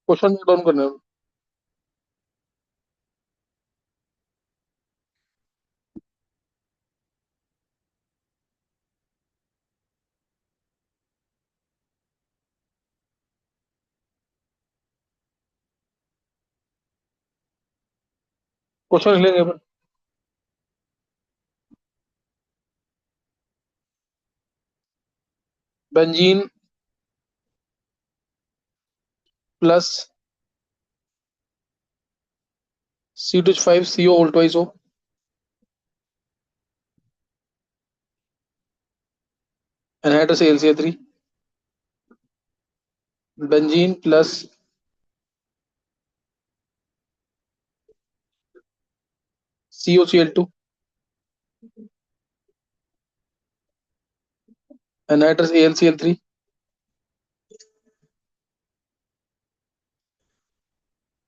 Question note down करना है। Question लिख लेंगे अपन। Benzene plus C2H5CO whole twice हो। Anhydrous AlCl3। Benzene plus COCl2। Anhydrous AlCl3।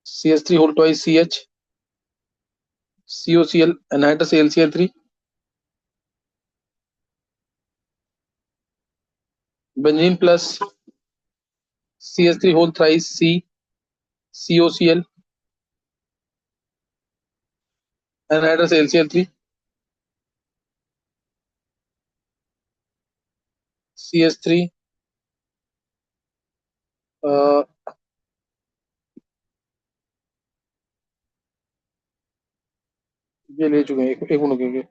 CH3 whole twice CH। COCl anhydrous AlCl3। Benzene plus CH3 whole thrice C। COCl anhydrous AlCl3। CH3। ये ले चुके हैं, एक मिनट रुकेंगे।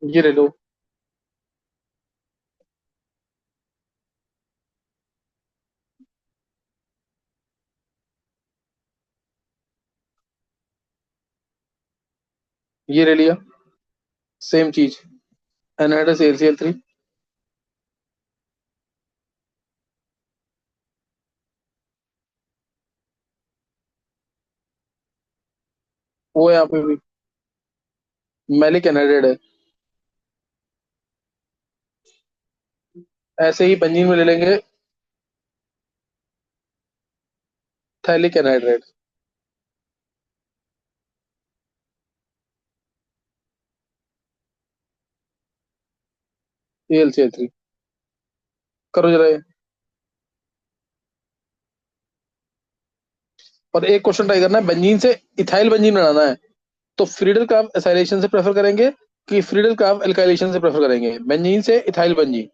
ये ले लो। ये ले लिया। सेम चीज। Anhydrous AlCl3। वो यहाँ पे भी मैलिक एनहाइड्रेट है। ऐसे ही बेंजीन में ले लेंगे थैलिक एनहाइड्रेट। AlCl3। करो जरा ये। और एक क्वेश्चन ट्राई करना है, बेंजीन से इथाइल बेंजीन बनाना है, तो फ्रीडल क्राफ्ट एसाइलेशन से प्रेफर करेंगे कि फ्रीडल क्राफ्ट एल्काइलेशन से प्रेफर करेंगे, बेंजीन से इथाइल बेंजीन।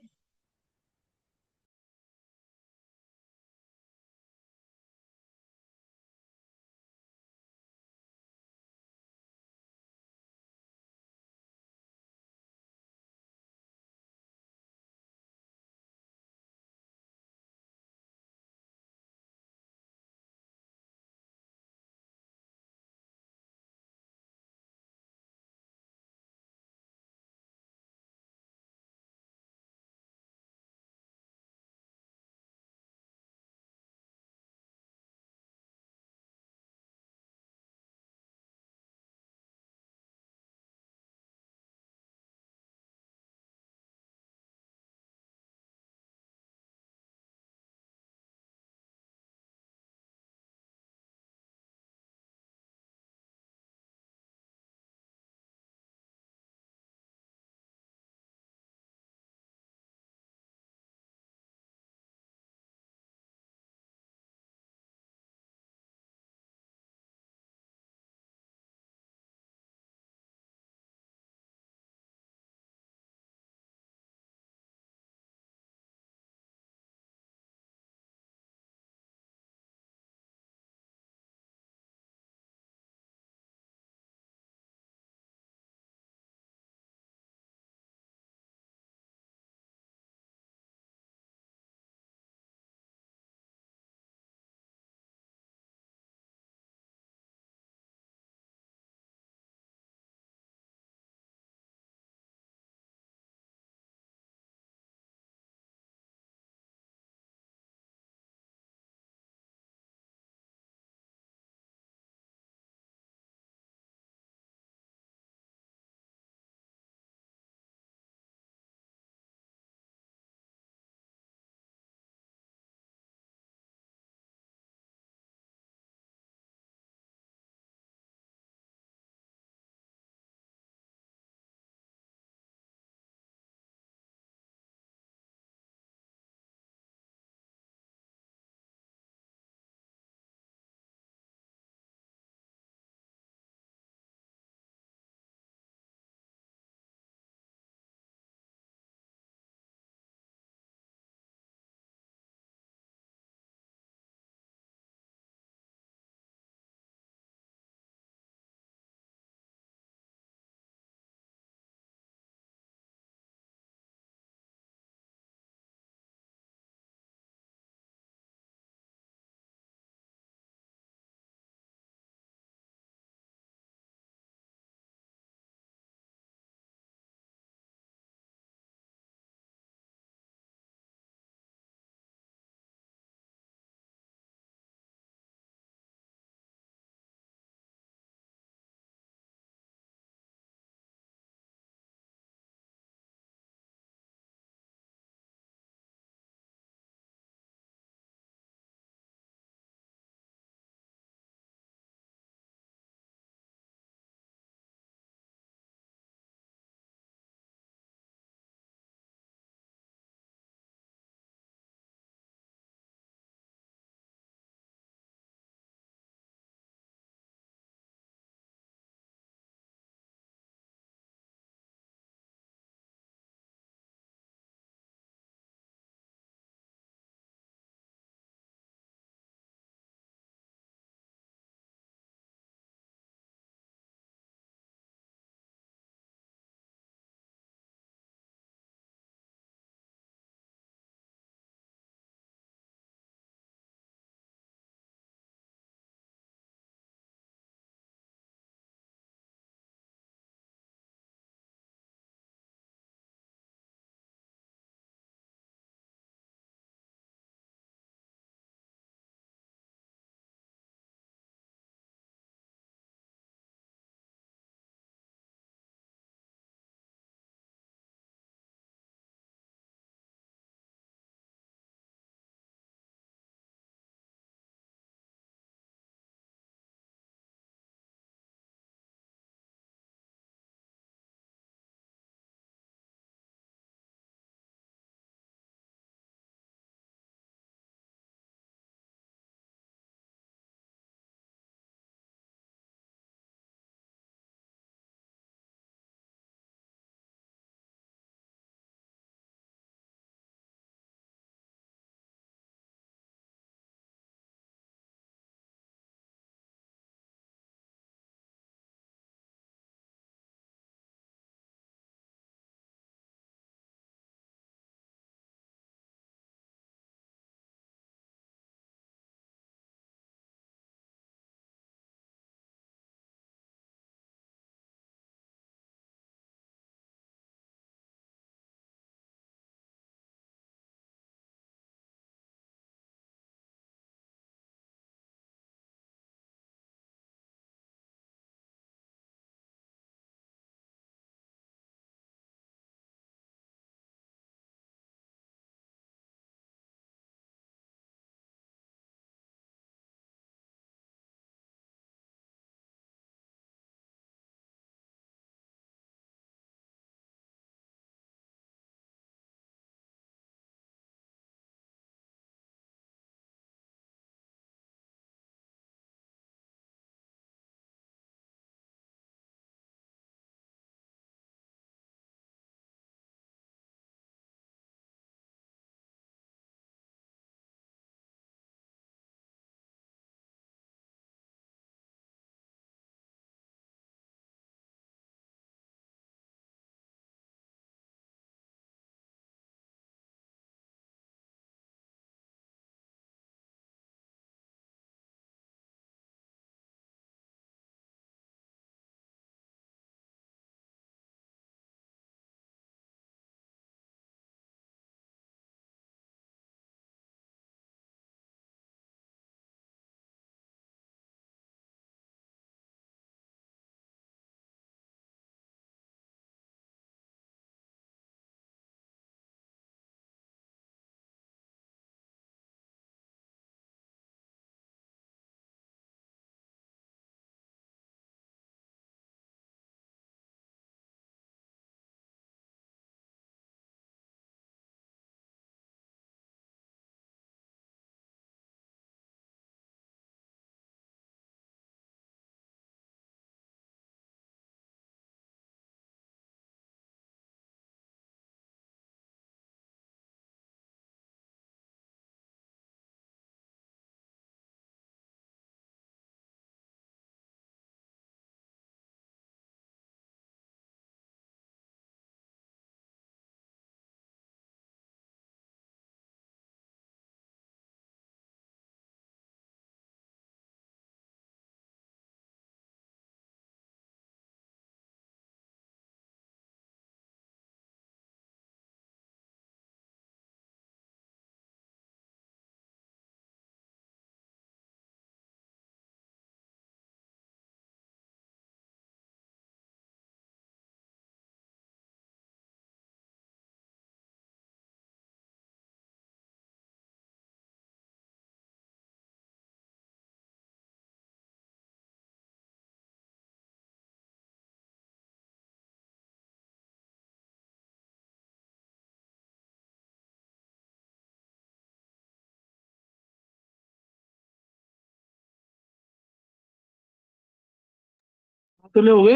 तो हो गए।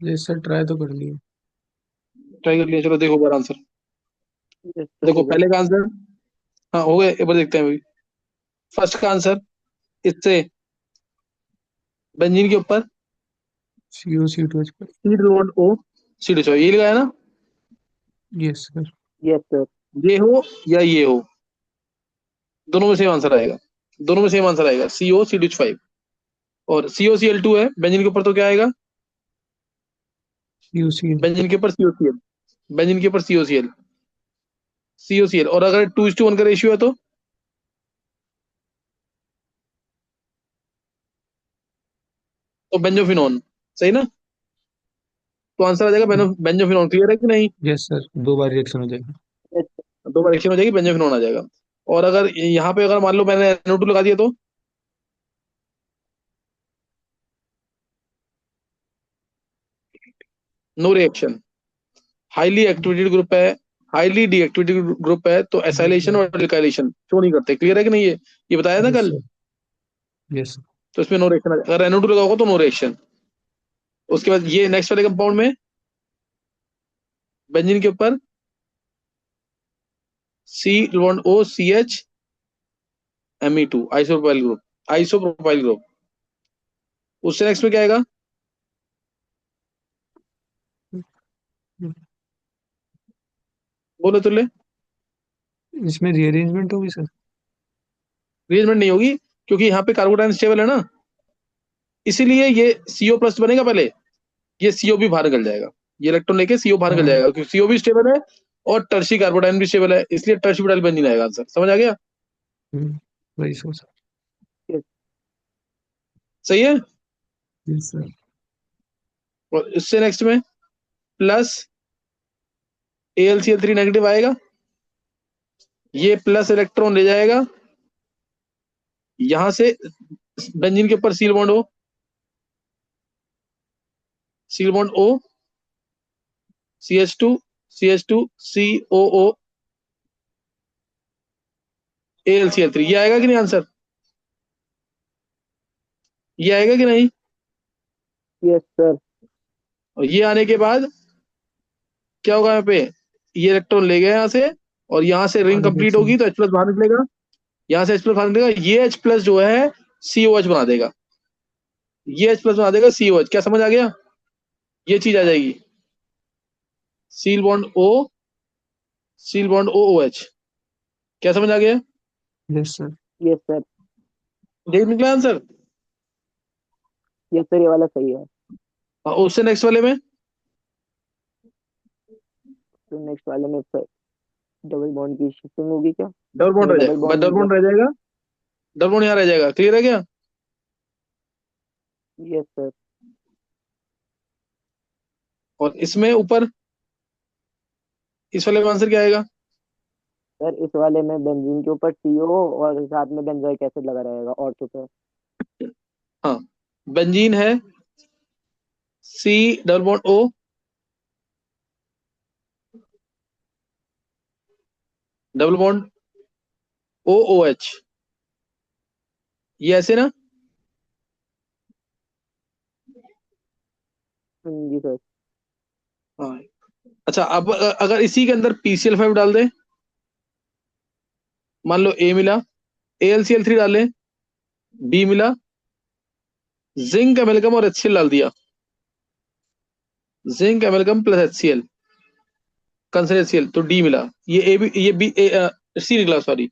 ये सर ट्राई तो कर लिए। ट्राई कर लिया, चलो देखो बार आंसर। यस सर देखो हो गए। पहले का आंसर, हाँ हो गए, एक बार देखते हैं अभी। फर्स्ट का आंसर, इससे बेंजीन के ऊपर CO CO2H पर। C double O C double, ये लगाया ना। Yes sir. Yes sir. ये हो या ये हो, दोनों में सेम आंसर आएगा। दोनों में सेम आंसर आएगा, CO C H5। और COCl2 है बेंजीन के ऊपर, तो क्या आएगा? COCl। बेंजीन के ऊपर COCl, बेंजीन के ऊपर COCl और अगर 2:1 का रेशियो है तो बेंजोफिनॉन। सही ना? तो आंसर आ जाएगा बेंजोफिनॉन। क्लियर है कि नहीं? यस सर, दो बार रिएक्शन हो जाएगी। दो बार रिएक्शन हो जाएगी, बेंजोफिनॉन आ जाएगा। और अगर यहाँ पे अगर मान लो मैंने NO2 लगा दिया तो no reaction. Highly activated group है, हाईली डीएक्टिवेटेड ग्रुप है, तो एसाइलेशन और एल्काइलेशन शो नहीं करते। क्लियर है कि नहीं? ये बताया था यस कल। सर। यस। तो इसमें नो रिएक्शन, अगर NO2 लगा होगा तो नो रिएक्शन। उसके बाद ये नेक्स्ट वाले कंपाउंड में बेंजीन के ऊपर C H Me2 isopropyl group, isopropyl group. उससे नेक्स्ट में क्या आएगा? बोलो तुल्ले। इसमें रीअरेंजमेंट होगी सर। रीअरेंजमेंट नहीं होगी, क्योंकि यहाँ पे कार्बोटाइन स्टेबल है ना, इसीलिए ये CO प्लस बनेगा पहले। ये CO भी बाहर निकल जाएगा, ये इलेक्ट्रॉन लेके CO बाहर निकल हाँ। जाएगा, क्योंकि CO भी स्टेबल है और टर्शी कार्बोटाइन भी स्टेबल है, इसलिए टर्शी बुटाइल बेंजीन आएगा। आंसर समझ आ गया? वही सोच। Yes. सही है। Yes sir. और इससे नेक्स्ट में प्लस AlCl3 नेगेटिव आएगा, ये प्लस इलेक्ट्रॉन ले जाएगा, यहां से बेंजीन के ऊपर सील बॉन्ड हो, seal bond O, CH2 COO AlCl3, ये आएगा कि नहीं आंसर? ये आएगा कि नहीं? Yes sir. और ये आने के बाद क्या होगा यहाँ पे? ये इलेक्ट्रॉन ले गया यहाँ से, और यहाँ से रिंग आगे कंप्लीट रिएक्शन। होगी तो H प्लस बाहर निकलेगा। यहाँ से H प्लस बाहर निकलेगा, ये H प्लस जो है COH बना देगा, ये H प्लस बना देगा COH। क्या समझ आ गया? ये चीज आ जाएगी, seal bond O, seal bond OOH। क्या समझ आ गया? Yes sir. Yes sir. यही निकला आंसर। यस सर, ये वाला सही है। उससे नेक्स्ट वाले में तो नेक्स्ट वाले में सर डबल बॉन्ड की शिफ्टिंग होगी क्या? डबल बॉन्ड ये रह डबल जाएगा, बस बॉन्ड डबल मतलब। बॉन्ड रह जाएगा, डबल बॉन्ड यहाँ रह जाएगा। क्लियर है क्या? Yes sir. और इसमें ऊपर इस वाले में आंसर क्या आएगा? सर इस वाले में बेंजीन के ऊपर CO और साथ में बेंजोइक एसिड लगा रहेगा ऑर्थो पे। हाँ, बेंजीन है C double bond O, double bond OOH, ये ऐसे ना। जी सर। हाँ। अच्छा, अब अगर इसी के अंदर PCl5 डाल दे, मान लो A मिला, AlCl3 डाले, B मिला, जिंक एमेल्गम और HCl डाल दिया, जिंक एमेल्गम प्लस HCl, कंसर HCl, तो D मिला। ये ए बी, ये बी C निकला, सॉरी।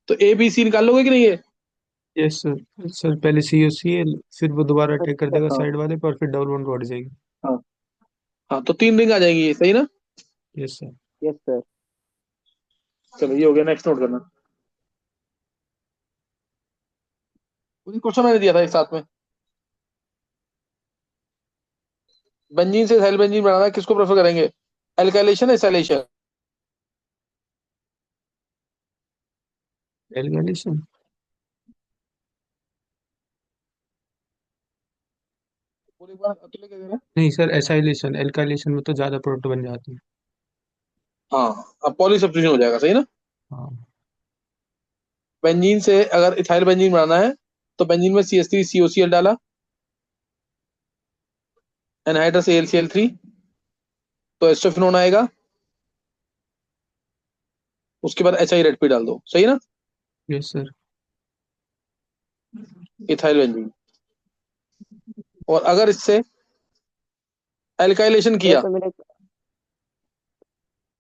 तो ABC निकाल लोगे कि नहीं ये? Yes sir. सर पहले COCl, फिर वो दोबारा अटैक कर देगा हाँ साइड वाले पर, फिर डबल बॉन्ड बढ़ जाएगी। हाँ हाँ, तो 3 रिंग आ जाएंगी, ये सही ना? Yes sir. Yes sir. चलो ये हो गया, नेक्स्ट नोट करना। क्वेश्चन मैंने दिया था एक साथ में, बेंजीन से इथाइल बेंजीन बनाना है, किसको प्रेफर करेंगे? Alkylation, acylation? एल्गेनेशन। बोल एक बार, अतुल्य क्या कह रहे हैं? नहीं सर, एसाइलेशन। एल्काइलेशन में तो ज्यादा प्रोडक्ट बन जाती है। हाँ, अब पॉली सब्स्टिट्यूशन हो जाएगा, सही ना? हाँ। बेंजीन से अगर इथाइल बेंजीन बनाना है तो बेंजीन में CH3COCl डाला, एनहाइड्रस AlCl3, तो एस्टोफिनोन आएगा। उसके बाद HI रेड पी डाल दो, सही है ना। Yes sir. Ethyl benzene. और अगर इससे एल्काइलेशन सर किया, तो मेरे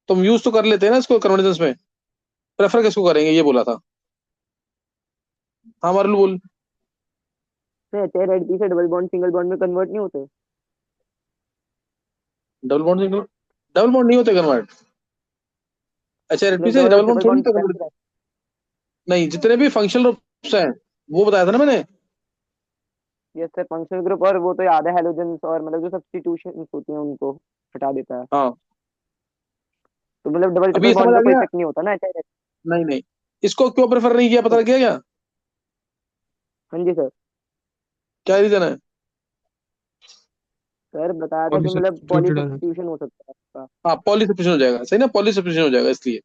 तो हम यूज तो कर लेते हैं ना इसको कन्वर्जेंस में, प्रेफर किसको करेंगे ये बोला था। हाँ मारूल बोल। से एच रेड पी से डबल बॉन्ड सिंगल बॉन्ड में कन्वर्ट नहीं होते? Double bond single, double bond नहीं होते कन्वर्ट। HI रेड पी मतलब से दोनों डबल बॉन्ड ट्रिपल थोड़ी बॉन्ड होता पे convert। रहते हैं। नहीं, जितने भी फंक्शनल ग्रुप्स हैं वो बताया था ना मैंने। ये सर फंक्शनल ग्रुप, और वो तो याद है हेलोजन्स और मतलब जो सब्स्टिट्यूशन होती हैं उनको हटा देता है। हाँ। तो मतलब डबल अभी ट्रिपल ये समझ बॉन्ड आ पे कोई गया। इफेक्ट नहीं होता ना एच। नहीं नहीं, इसको क्यों प्रेफर नहीं किया, पता किया क्या? हाँ जी सर। क्या रीजन है? सर बताया था पॉली कि मतलब पॉली सब्स्टिट्यूटेड आ जाता सब्स्टिट्यूशन हो सकता है उसका। हाँ, पॉलीसब्स्टिट्यूशन हो जाएगा, सही ना, पॉलीसब्स्टिट्यूशन हो जाएगा इसलिए।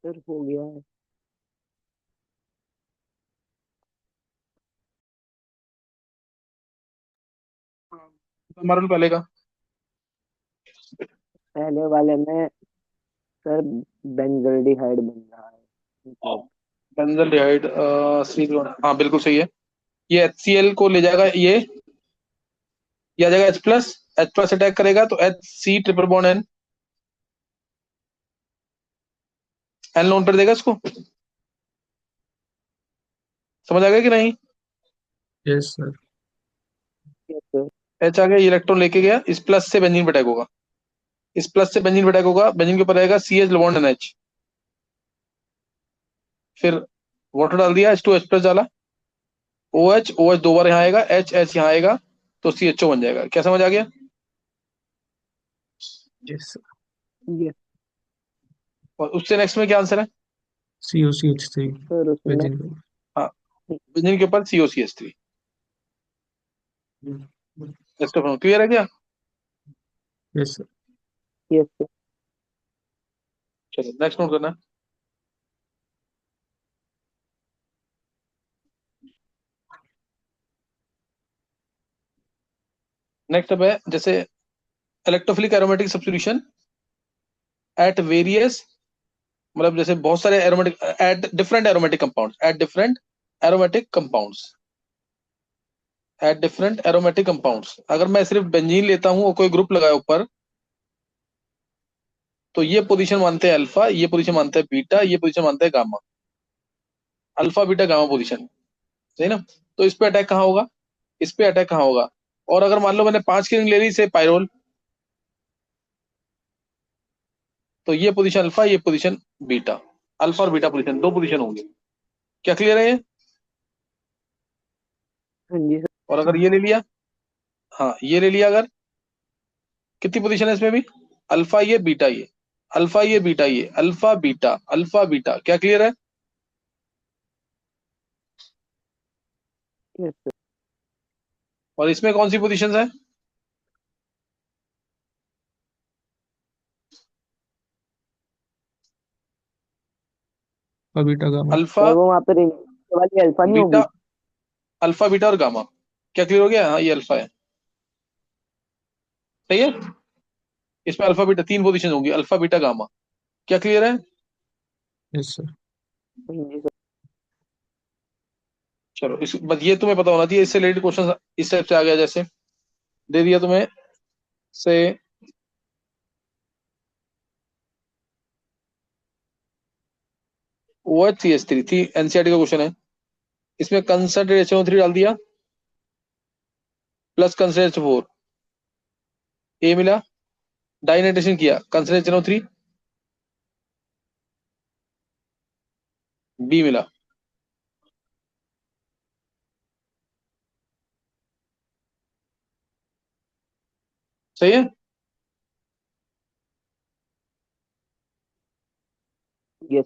सर हो गया है। हमारा पहले का पहले वाले में सर बेंजल्डिहाइड बन रहा है मतलब। बेंजल्डिहाइड सी, हाँ बिल्कुल सही है। ये HCl को ले जाएगा ये आ जाएगा H+, H+ अटैक करेगा तो HC triple bond N, N loan पर देगा इसको। समझ आ गया कि नहीं? Yes sir. Yes sir. H आ गया, इलेक्ट्रॉन लेके गया, इस प्लस से बेंजीन पे अटैक होगा, इस प्लस से बेंजीन पे अटैक होगा, बेंजीन के ऊपर रहेगा CH बॉन्ड NH, फिर वाटर डाल दिया, H2H+ डाला, OH दो बार यहाँ आएगा, H यहाँ आएगा, तो CHO बन जाएगा। क्या समझ आ गया? Yes sir. यस और उससे नेक्स्ट में क्या आंसर है? COCH3 सर उसमें। बेंजीन। हाँ, बेंजीन के ऊपर COCH3। इसका क्लियर है क्या? Yes sir. Yes sir. चलो नेक्स्ट नोट करना। नेक्स्ट अब है जैसे electrophilic aromatic substitution at various, मतलब जैसे बहुत सारे aromatic at different aromatic compounds, at different aromatic compounds, at different aromatic compounds. अगर मैं सिर्फ बेंजीन लेता हूं और कोई ग्रुप लगाया ऊपर, तो ये पोजीशन मानते हैं अल्फा, ये पोजीशन मानते हैं बीटा, ये पोजीशन मानते हैं gamma. Alpha beta gamma position, सही ना? तो इस पे अटैक कहाँ होगा, इस पे अटैक कहाँ होगा? और अगर मान लो मैंने 5 की रिंग ले ली से पायरोल, तो ये पोजीशन अल्फा, ये पोजीशन बीटा, अल्फा और बीटा पोजीशन, दो पोजीशन होंगे। क्या क्लियर है ये? हाँ जी सर। और अगर ये ले लिया, हाँ ये ले लिया, अगर कितनी पोजीशन है इसमें भी? अल्फा ये बीटा ये, अल्फा ये बीटा ये, अल्फा बीटा अल्फा बीटा। क्या क्लियर है? Yes sir. और इसमें कौन सी पोजीशन है? Beta gamma. अल्फा सर वो वहाँ पे रिंग वाली अल्फा नहीं बीटा, होगी। अल्फा बीटा और गामा। क्या क्लियर हो गया? हाँ ये अल्फा है, सही है। इसमें अल्फा बीटा तीन पोजीशन होंगी, अल्फा बीटा गामा। क्या क्लियर है? Yes sir. हाँ जी सर। चलो इस बस ये तुम्हें पता होना चाहिए, इससे रिलेटेड क्वेश्चन इस टाइप से आ गया, जैसे दे दिया तुम्हें से OH CH3 थी, NCERT का क्वेश्चन है। इसमें कंसंट्रेट HNO3 डाल दिया, प्लस कंसंट्रेट H4, ए मिला, डाइनाइट्रेशन किया, कंसंट्रेट HNO3 बी मिला। सही है। यस।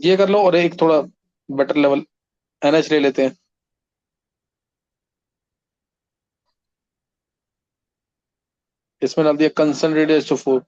ये कर लो, और एक थोड़ा बेटर लेवल NH ले लेते हैं। इसमें डाल दिया कंसंट्रेट H4,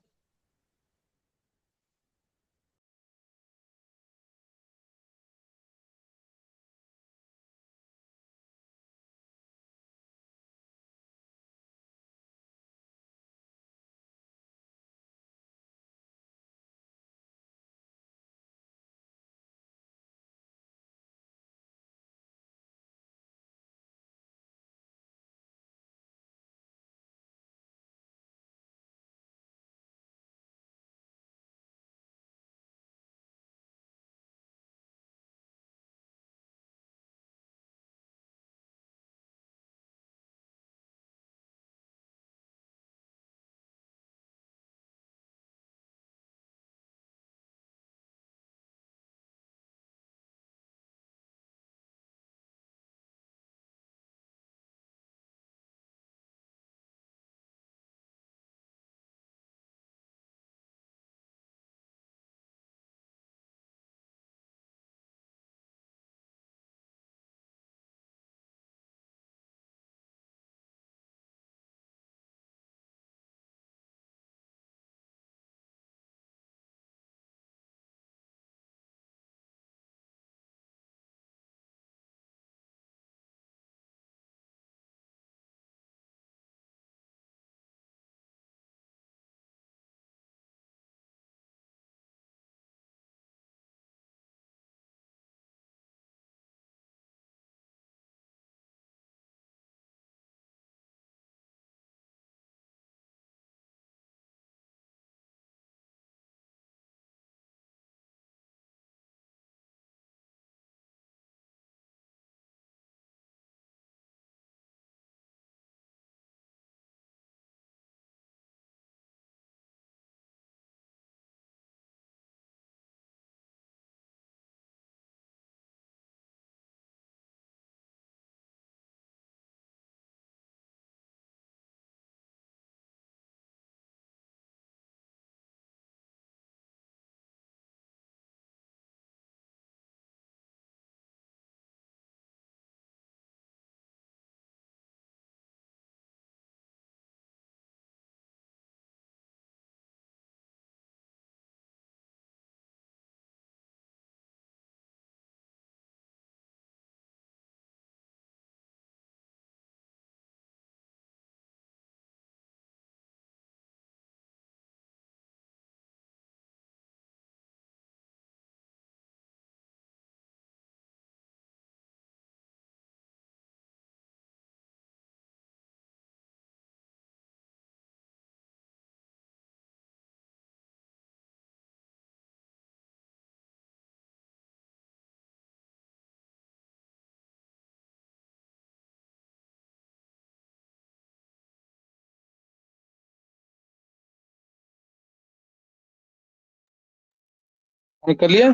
ये कर लिया।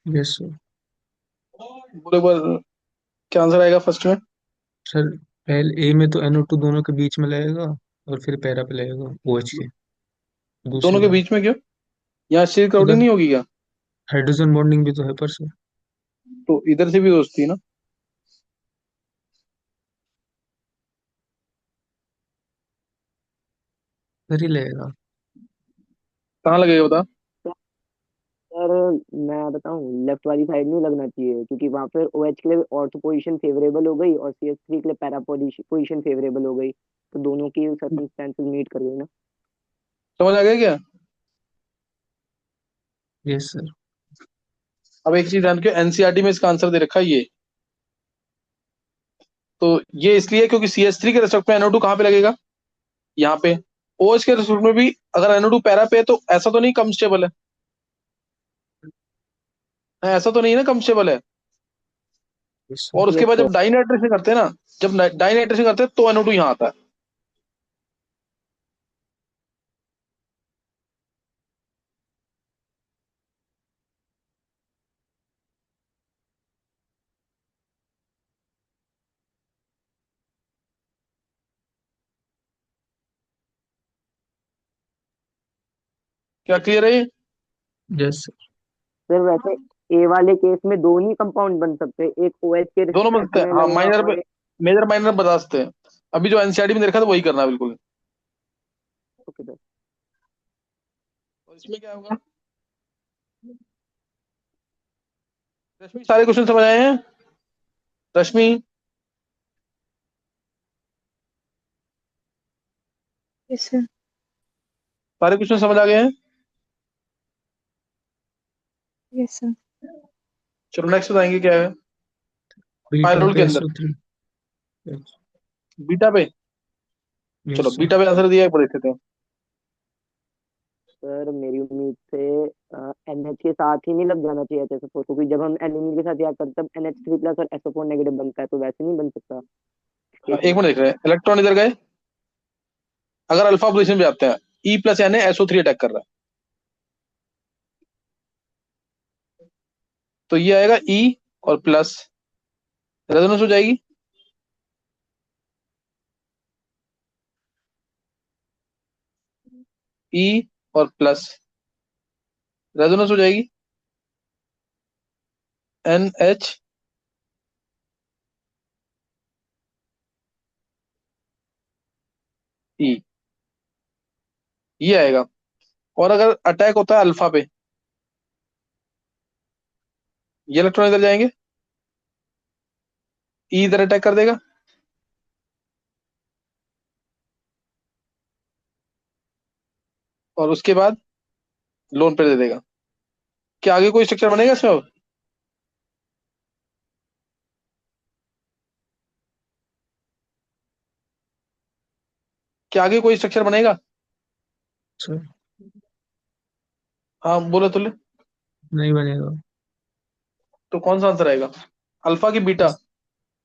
Yes sir. बोलो एक बार, क्या आंसर आएगा फर्स्ट में? सर पहले ए में तो NO2 दोनों के बीच में लगेगा, और फिर पैरा पे लगेगा OH के दूसरी दोनों के बार। बीच में क्यों? यहाँ स्टील क्राउडिंग उधर नहीं होगी क्या? हाइड्रोजन बॉन्डिंग भी तो है पर सर। तो इधर से भी दोस्ती ना। इधर ही लगेगा। कहाँ लगेगा बता। सर मैं बताऊं, लेफ्ट वाली साइड नहीं लगना चाहिए, क्योंकि वहां पर OH के लिए ऑर्थो पोजीशन फेवरेबल हो गई और CH3 के लिए पैरा पोजीशन फेवरेबल हो गई, तो दोनों की सर्कमस्टेंसेस मीट कर गई ना। समझ आ गया क्या? Yes sir. अब एक चीज ध्यान रखियो, एनसीईआरटी में इसका आंसर दे रखा है ये। तो ये इसलिए क्योंकि CH3 के रेस्पेक्ट में NO2 कहाँ पे लगेगा? यहाँ पे। OH के रेस्पेक्ट में भी अगर NO2 पैरा पे है तो ऐसा तो नहीं कम स्टेबल है। हाँ, ऐसा तो नहीं है ना कम स्टेबल है। यस और सर। उसके यस बाद सर। जब डाइनाइट्रेशन करते हैं ना, जब डाइनाइट्रेशन करते हैं तो NO2 यहाँ आता है। क्या क्लियर है ये? Yes sir. सर वैसे ए वाले केस में दो ही कंपाउंड बन सकते हैं, एक OH के दोनों रिस्पेक्ट बनते हैं, में हाँ लगेगा माइनर पे। और एक। मेजर माइनर बता सकते हैं। अभी जो एनसीईआरटी में देखा था वही करना है बिल्कुल। Okay sir. और इसमें क्या होगा? रश्मि सारे क्वेश्चन समझ आए हैं? रश्मि, यस सर। सारे क्वेश्चन समझ आ गए हैं? Yes sir. चलो नेक्स्ट बताएंगे क्या है। बीटा पायरोल के पे अंदर SO3। यस। बीटा पे। चलो यस सर। बीटा पे आंसर दिया है, पढ़ देते हैं। सर मेरी उम्मीद से NH के साथ ही नहीं लग जाना चाहिए HSO4, क्योंकि जब हम एल्यूमिन के साथ रिएक्ट करते हैं तब NH3+ और SO4 नेगेटिव बनता है, तो वैसे नहीं बन सकता हाँ, केस एक में। मिनट देख रहे हैं, इलेक्ट्रॉन इधर गए। अगर अल्फा पोजिशन पे जाते हैं, E+ यानी SO3 अटैक कर रहा है, तो ये आएगा E और प्लस, रेजोनेंस हो जाएगी। E और प्लस, रेजोनेंस हो जाएगी। NH, E, ये आएगा। और अगर अटैक होता है अल्फा पे, ये इलेक्ट्रॉन इधर जाएंगे, E इधर अटैक कर देगा, और उसके बाद लोन पेयर दे देगा। क्या आगे कोई स्ट्रक्चर बनेगा इसमें अब? क्या आगे कोई स्ट्रक्चर बनेगा? सर हाँ बोलो तो ले। नहीं बनेगा। तो कौन सा आंसर आएगा, अल्फा की बीटा?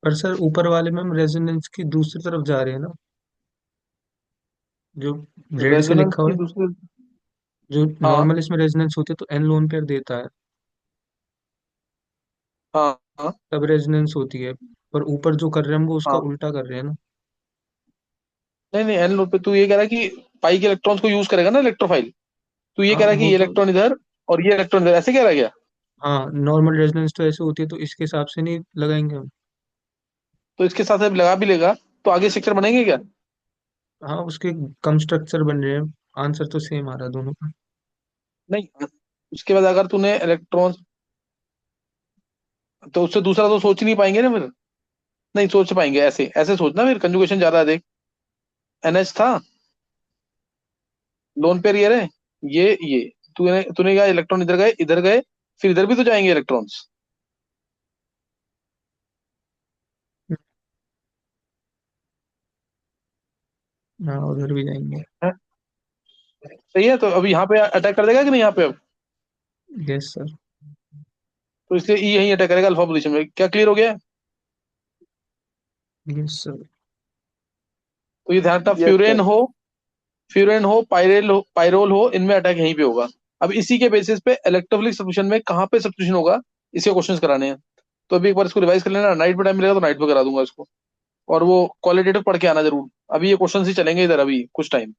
पर सर ऊपर वाले में हम रेजोनेंस की दूसरी तरफ जा रहे हैं ना, जो रेड से रेजोनेंस लिखा हुआ की है। दूसरी। जो हाँ नॉर्मल इसमें रेजोनेंस होती है तो N लोन पेयर देता है, हाँ हाँ तब रेजोनेंस होती है। पर ऊपर जो कर रहे हैं हम वो उसका हाँ। उल्टा कर रहे हैं ना। नहीं नहीं, एन लोड पे तू ये कह रहा है कि पाई के इलेक्ट्रॉन्स को यूज करेगा ना इलेक्ट्रोफाइल। तू ये हाँ कह रहा है कि वो ये तो। इलेक्ट्रॉन इधर और ये इलेक्ट्रॉन इधर, ऐसे कह रहा है क्या? हाँ नॉर्मल रेजोनेंस तो ऐसे होती है, तो इसके हिसाब से नहीं लगाएंगे हम। तो इसके साथ अब लगा भी लेगा तो आगे स्ट्रक्चर बनेंगे क्या? हाँ उसके कम स्ट्रक्चर बन रहे हैं। आंसर तो सेम आ रहा है दोनों का। नहीं, उसके बाद अगर तूने इलेक्ट्रॉन, तो उससे दूसरा तो सोच ही नहीं पाएंगे ना फिर। नहीं सोच पाएंगे, ऐसे ऐसे सोचना, फिर कंजुगेशन ज्यादा है देख। NH था, लोन पेयर ये रहे, ये तूने तूने कहा इलेक्ट्रॉन इधर गए, इधर गए, फिर इधर भी तो जाएंगे इलेक्ट्रॉन्स। हाँ उधर भी जाएंगे। सही है, तो अभी यहाँ पे अटैक कर देगा कि नहीं यहाँ पे अब? Yes sir. तो इसलिए ई यहीं अटैक करेगा अल्फा पोजीशन में। क्या क्लियर हो गया है? Yes sir. तो ये ध्यान रखना, यस सर। फ्यूरेन हो पायरेल हो, पायरोल हो, इनमें अटैक यहीं पे होगा। अब इसी के बेसिस पे इलेक्ट्रोफिलिक सब्स्टिट्यूशन में कहाँ पे सब्स्टिट्यूशन होगा, इसके क्वेश्चंस कराने हैं। तो अभी एक बार इसको रिवाइज कर लेना, नाइट में टाइम मिलेगा तो नाइट में करा दूंगा इसको। और वो क्वालिटेटिव पढ़ के आना जरूर, अभी ये क्वेश्चन ही चलेंगे इधर अभी कुछ टाइम।